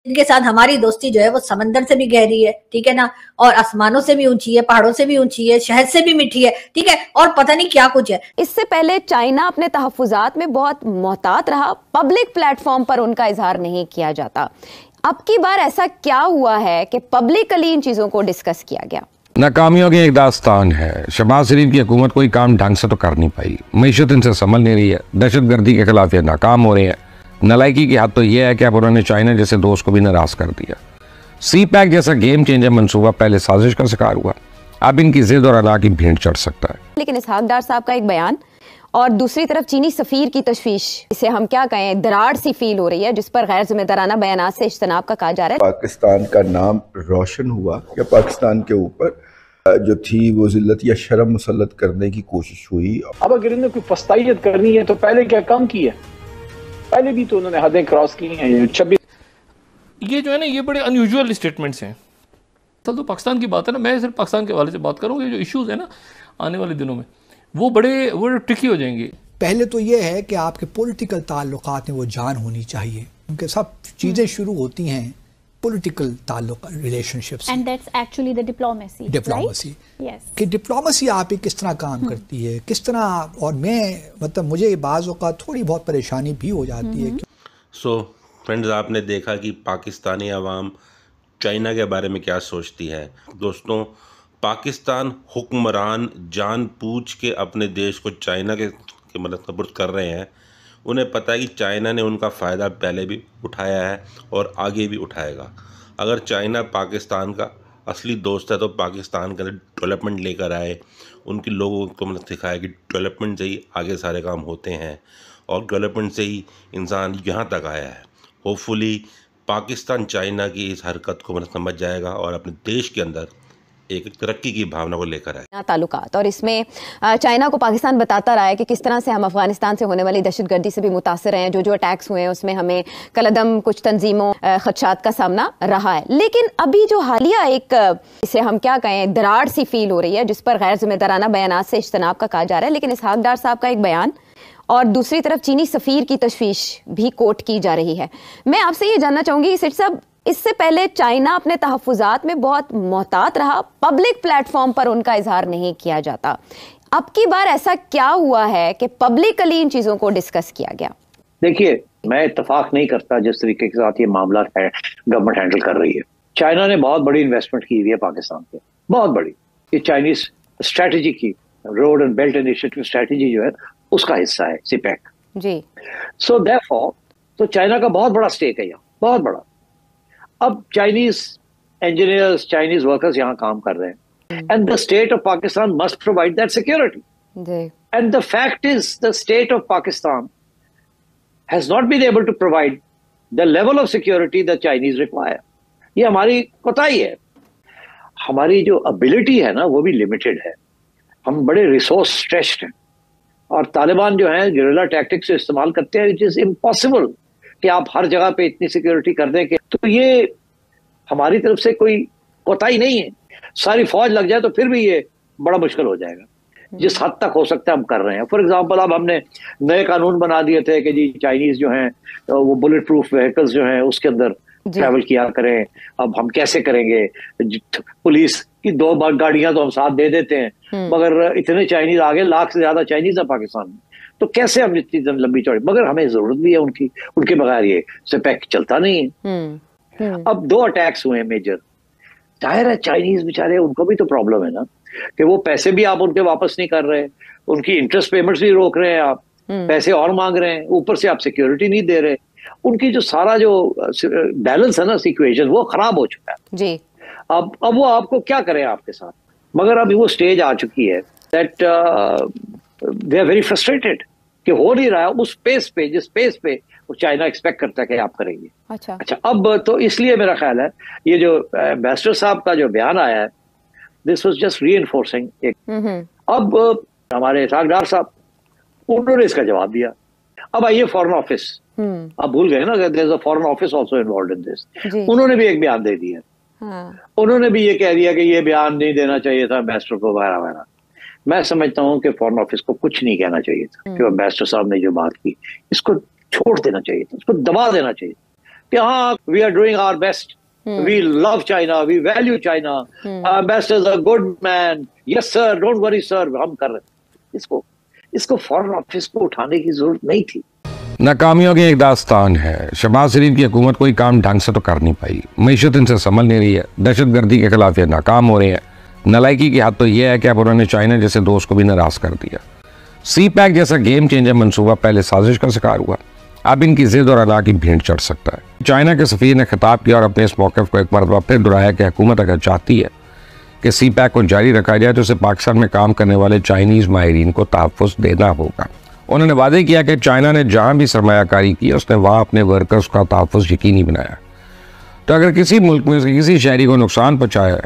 इनके साथ हमारी दोस्ती जो है वो समंदर से भी गहरी है, ठीक है ना, और आसमानों से भी ऊंची है, पहाड़ों से भी ऊंची है, शहद से भी मीठी है, ठीक है, और पता नहीं क्या कुछ है। इससे पहले चाइना अपने तहफ्फुज़ात में बहुत मोहतात रहा, पब्लिक प्लेटफॉर्म पर उनका इजहार नहीं किया जाता। अब की बार ऐसा क्या हुआ है कि पब्लिकली इन चीजों को डिस्कस किया गया? नाकामियों की एक दास्तान है। शहबाज शरीफ की हुकूमत कोई काम ढंग से तो कर नहीं पाई, मईशत इनसे संभल नहीं रही है, दहशतगर्दी के खिलाफ ये नाकाम हो रही है। नलायकी की हद तो यह है कि अब उन्होंने चाइना जैसे दोस्त को भी नाराज कर दिया। सी पैक जैसा गेम चेंजर मंसूबा पहले साजिश का शिकार हुआ, अब इनकी जिद और अना की भीड़ चढ़ सकता है। लेकिन इसहाक डार साहब का एक बयान और दूसरी तरफ चीनी सफीर की तशवीश, इसे हम क्या कहें, दरार सी फील हो रही है, जिस पर गैर जिम्मेदाराना बयानात से इज्तनाब का कहा जा रहा है। पाकिस्तान का नाम रोशन हुआ या पाकिस्तान के ऊपर जो थी वो जिल्लत या शर्म मुसल्लत करने की कोशिश हुई। अब अगर इन्हें कोई पछताइयत करनी है तो पहले क्या कम की है, पहले भी तो उन्होंने हदें क्रॉस की हैं। 26 ये जो है ना, ये बड़े अनयूजुअल स्टेटमेंट्स हैं। तो पाकिस्तान की बात है ना, मैं सिर्फ पाकिस्तान के हवाले से बात करूँगा। ये जो इश्यूज़ है ना आने वाले दिनों में वो बड़े ट्रिकी हो जाएंगे। पहले तो ये है कि आपके पॉलिटिकल ताल्लुकात में वो जान होनी चाहिए, क्योंकि सब चीज़ें शुरू होती हैं पॉलिटिकल ताल्लुक, relationships, and that's actually the diplomacy, yes, कि डिप्लोमेसी आप ही किस तरह काम करती है, किस तरह। और मैं मतलब मुझे बाज़ औक़ात थोड़ी बहुत परेशानी भी हो जाती है। सो फ्रेंड्स, आपने देखा कि पाकिस्तानी अवाम चाइना के बारे में क्या सोचती है। दोस्तों, पाकिस्तान हुक्मरान जानबूझ के अपने देश को चाइना के मतलब सपुर्द कर रहे हैं। उन्हें पता है कि चाइना ने उनका फ़ायदा पहले भी उठाया है और आगे भी उठाएगा। अगर चाइना पाकिस्तान का असली दोस्त है तो पाकिस्तान के अंदर डेवलपमेंट लेकर आए, उनके लोगों को मतलब सिखाए कि डेवलपमेंट से ही आगे सारे काम होते हैं और डेवलपमेंट से ही इंसान यहाँ तक आया है। होपफुली पाकिस्तान चाइना की इस हरकत को मतलब समझ जाएगा और अपने देश के अंदर एक तरक्की की भावना को लेकर आए ताल्लुकात। और इसमें चाइना को पाकिस्तान बताता रहा है कि किस तरह से हम अफगानिस्तान से होने वाली दहशतगर्दी से भी मुतासर हैं। जो अटैक्स हुए हैं उसमें हमें कलदम कुछ तंजीमों खदशात का सामना रहा है। लेकिन अभी जो हालिया एक इसे हम क्या कहें, दरार सी फील हो रही है, जिस पर गैर जिम्मेदाराना बयानात से इज्तनाब का कहा जा रहा है। लेकिन इसहाक डार साहब का एक बयान और दूसरी तरफ चीनी सफीर की तशवीश भी कोट की जा रही है। मैं आपसे ये जानना चाहूंगी सेठ साहब, इससे पहले चाइना अपने तहफ्फुज़ात में बहुत मोहतात रहा, पब्लिक प्लेटफॉर्म पर उनका इजहार नहीं किया जाता। अब की बार ऐसा क्या हुआ है कि पब्लिकली इन चीजों को डिस्कस किया गया? देखिए, मैं इत्तेफाक नहीं करता जिस तरीके के साथ ये मामला है गवर्नमेंट हैंडल कर रही है। चाइना ने बहुत बड़ी इन्वेस्टमेंट की हुई है पाकिस्तान पे, बहुत बड़ी। ये चाइनीज स्ट्रेटेजी की road and belt initiative strategy जो है उसका हिस्सा है सीपैक जी। सो देयरफॉर तो चाइना का बहुत बड़ा स्टेक है यहाँ, बहुत बड़ा। अब चाइनीज इंजीनियर्स, चाइनीज वर्कर्स यहाँ काम कर रहे हैं and the state of Pakistan must provide that security. And the fact is the state of Pakistan has not been able to provide the level of security the Chinese require. ये हमारी कोताही है। हमारी जो एबिलिटी है ना वो भी लिमिटेड है। हम बड़े रिसोर्स स्ट्रेच्ड हैं और तालिबान जो है गेरिल्ला टैक्टिक्स इस्तेमाल करते हैं। इट इज इम्पॉसिबल कि आप हर जगह पे इतनी सिक्योरिटी कर दें कि, तो ये हमारी तरफ से कोई कोताही नहीं है। सारी फौज लग जाए तो फिर भी ये बड़ा मुश्किल हो जाएगा। जिस हद तक हो सकता है हम कर रहे हैं। फॉर एग्जांपल, अब हमने नए कानून बना दिए थे कि जी चाइनीज जो हैं वो बुलेट प्रूफ व्हीकल्स जो हैं उसके अंदर ट्रैवल किया करें। अब हम कैसे करेंगे? पुलिस की 2 गाड़ियां तो हम साथ दे देते हैं, मगर इतने चाइनीज आगे, लाख से ज्यादा चाइनीज है पाकिस्तान में, तो कैसे हम इतनी लंबी चौड़ी, मगर हमें जरूरत भी है उनकी, उनके बगैर ये सिपैक चलता नहीं है। अब 2 अटैक्स हुए हैं मेजर। जाहिर है चाइनीज बेचारे, उनको भी तो प्रॉब्लम है ना कि वो पैसे भी आप उनके वापस नहीं कर रहे, उनकी इंटरेस्ट पेमेंट्स भी रोक रहे हैं आप, पैसे और मांग रहे हैं, ऊपर से आप सिक्योरिटी नहीं दे रहे। उनकी जो सारा जो बैलेंस है ना इक्वेशन, वो खराब हो चुका है जी। अब वो आपको क्या करें आपके साथ। मगर अभी वो स्टेज आ चुकी है that they are very frustrated कि हो नहीं रहा है उस पेस पे जिस पेस पे वो चाइना एक्सपेक्ट करता है कि आप करेंगे। अच्छा, अब तो इसलिए मेरा ख्याल है ये जो एम्बेसडर साहब का जो बयान आया है, दिस वाज जस्ट रीइंफोर्सिंग एक। अब हमारे इसहाक डार साहब, उन्होंने इसका जवाब दिया। अब आइए फॉरेन ऑफिस, आप भूल गए ना, there is a foreign office also involved in this. उन्होंने भी एक बयान दे दिया। उन्होंने भी ये कह दिया कि ये बयान नहीं देना चाहिए था एम्बेसडर को वगैरह वगैरह। मैं समझता हूँ कि फॉरेन ऑफिस को कुछ नहीं कहना चाहिए था कि एम्बेसडर साहब ने जो बात की, इसको छोड़ देना चाहिए था, इसको दबा देना चाहिए। कि हाँ we are doing our best, we love China, we value China, ambassador is a good man, yes sir, don't worry sir, हम कर रहे हैं। इसको फॉरेन ऑफिस को उठाने की जरूरत नहीं थी। नाकामियों की एक दास्तान है। शहबाज शरीफ की हुकूमत कोई काम ढंग से तो कर नहीं पाई, मीशत इनसे संभल नहीं रही है, दहशतगर्दी के खिलाफ ये नाकाम हो रहे हैं। नलायकी की हद तो यह है कि अब उन्होंने चाइना जैसे दोस्त को भी नाराज कर दिया। सी पैक जैसा गेम चेंजर मंसूबा पहले साजिश का शिकार हुआ, अब इनकी जिद और अदा की भीड़ चढ़ सकता है। चाइना के सफीर ने खिताब किया और अपने इस मौक़िफ़ को एक मरतबा फिर दोहराया कि हुकूमत अगर चाहती है कि सी पैक को जारी रखा जाए तो उसे पाकिस्तान में काम करने वाले चाइनीज़ माहिरीन को तहफ़्फ़ुज़ देना होगा। उन्होंने वादे किया कि चाइना ने जहाँ भी सरमायाकारी की उसने वहाँ अपने वर्कर्स का तहफ़्फ़ुज़ यकीनी बनाया। तो अगर किसी मुल्क में से किसी शहरी को नुकसान पहुँचाया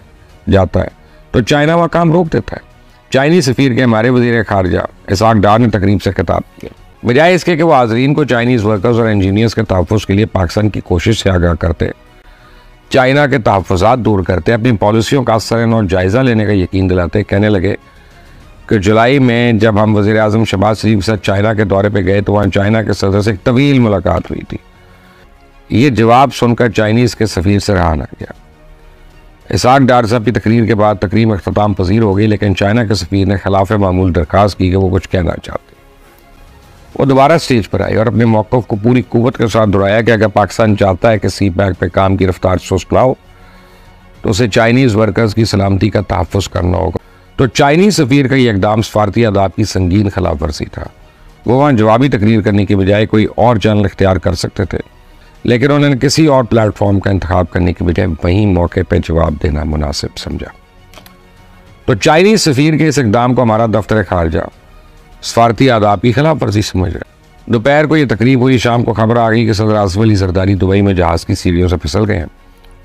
जाता है तो चाइना वहाँ काम रोक देता है। चाइनीज़ सफ़ीर के हमारे वज़ीर ख़ारजा इसाक डार ने तकरीब से खिताब किया। बजाय इसके कि वो हाज़रीन को चाइनीज़ वर्कर्स और इंजीनियर्स के तहफ़्फ़ुज़ के लिए पाकिस्तान की कोशिश से आगाह करते, चाइना के तहफ़्फ़ुज़ात दूर करते, अपनी पॉलिसियों का असर और जायज़ा लेने का यकीन दिलाते, कहने लगे कि जुलाई में जब हम वज़ीर आज़म शहबाज शरीफ के साथ चाइना के दौरे पर गए तो वहाँ चाइना के सदर से एक तवील मुलाकात हुई थी। ये जवाब सुनकर चाइनीज़ के सफ़ीर से रहा न गया। इसाक डार साहब की तकरीर के बाद तकरीब अख्ताम पजीर हो गई, लेकिन चाइना के सफ़ीर ने खिलाफ मामूल दरख्वास्त की कि वो कुछ कहना चाहते। वो दोबारा स्टेज पर आए और अपने मौक़िफ़ को पूरी कुव्वत के साथ दोहराया कि अगर पाकिस्तान चाहता है कि सी पैक पे काम की रफ्तार सुस्त लाओ तो उसे चाइनीज़ वर्कर्स की सलामती का तहफ़्फ़ुज़ करना होगा। तो चाइनीज़ सफ़ीर का ये इक़दाम सफारती आदाब की संगीन खिलाफ वर्जी था। वो वहाँ जवाबी तकरीर करने की बजाय कोई और चैनल इख्तियार कर सकते थे, लेकिन उन्होंने किसी और प्लेटफॉर्म का इंतखाब करने की बजाय वहीं मौके पर जवाब देना मुनासिब समझा। तो चाइनीज़ सफ़ीर के इस इक़दाम को हमारा दफ्तर ख़ारजा सफारती आदाब की खिलाफ वर्जी समझ रहा है। दोपहर को ये तकरीब हुई, शाम को खबर आ गई कि सदर आसिफ अली जरदारी दुबई में जहाज़ की सीढ़ियों से फिसल गए हैं,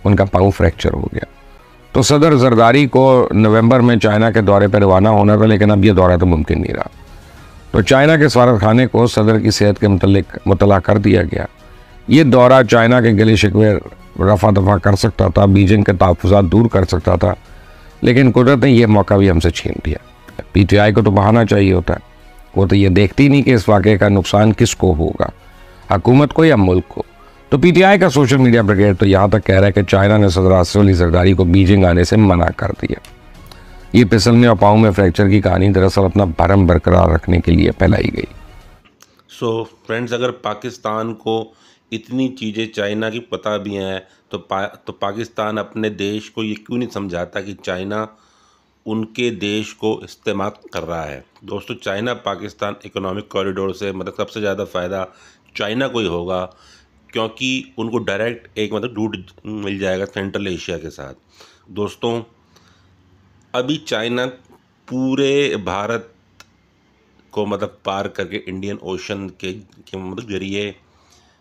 उनका पाँव फ्रैक्चर हो गया। तो सदर जरदारी को नवंबर में चाइना के दौरे पर रवाना होना था, लेकिन अब यह दौरा तो मुमकिन नहीं रहा। तो चाइना के सफारत खाने को सदर की सेहत के मुतल्लिक़ कर दिया गया। ये दौरा चाइना के गले शिकवे रफा दफा कर सकता था, बीजिंग के तहफ़्फ़ुज़ात दूर कर सकता था, लेकिन कुदरत ने यह मौका भी हमसे छीन लिया। PTI को तो बहाना चाहिए होता है, वो तो ये देखती नहीं कि इस वाक़े का नुकसान किसको होगा, हुकूमत को या मुल्क को। तो PTI का सोशल मीडिया ब्रिगेड तो यहाँ तक कह रहा है कि चाइना ने सदर आसिफ अली जरदारी को बीजिंग आने से मना कर दिया। ये फिसलने और पाँव में फ्रैक्चर की कहानी दरअसल अपना भरम बरकरार रखने के लिए फैलाई गई। सो फ्रेंड्स, अगर पाकिस्तान को इतनी चीज़ें चाइना की पता भी हैं तो पाकिस्तान अपने देश को ये क्यों नहीं समझाता कि चाइना उनके देश को इस्तेमाल कर रहा है। दोस्तों, चाइना पाकिस्तान इकोनॉमिक कॉरिडोर से सबसे ज़्यादा फ़ायदा चाइना को ही होगा, क्योंकि उनको डायरेक्ट एक रूट मिल जाएगा सेंट्रल एशिया के साथ। दोस्तों, अभी चाइना पूरे भारत को पार करके इंडियन ओशन के जरिए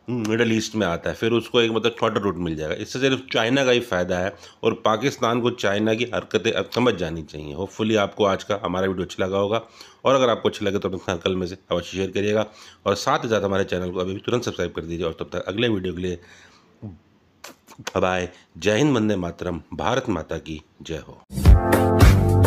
मिडल ईस्ट में आता है, फिर उसको एक शॉर्टर रूट मिल जाएगा। इससे सिर्फ चाइना का ही फ़ायदा है और पाकिस्तान को चाइना की हरकतें अब समझ जानी चाहिए। होपफुली आपको आज का हमारा वीडियो अच्छा लगा होगा, और अगर आपको अच्छा लगे तो अपने सर्कल में से अवश्य शेयर करिएगा, और साथ ही साथ हमारे चैनल को अभी भी तुरंत सब्सक्राइब कर दीजिए। और तब तक अगले वीडियो के लिए बाय। जय हिंद, वंदे मातरम, भारत माता की जय हो।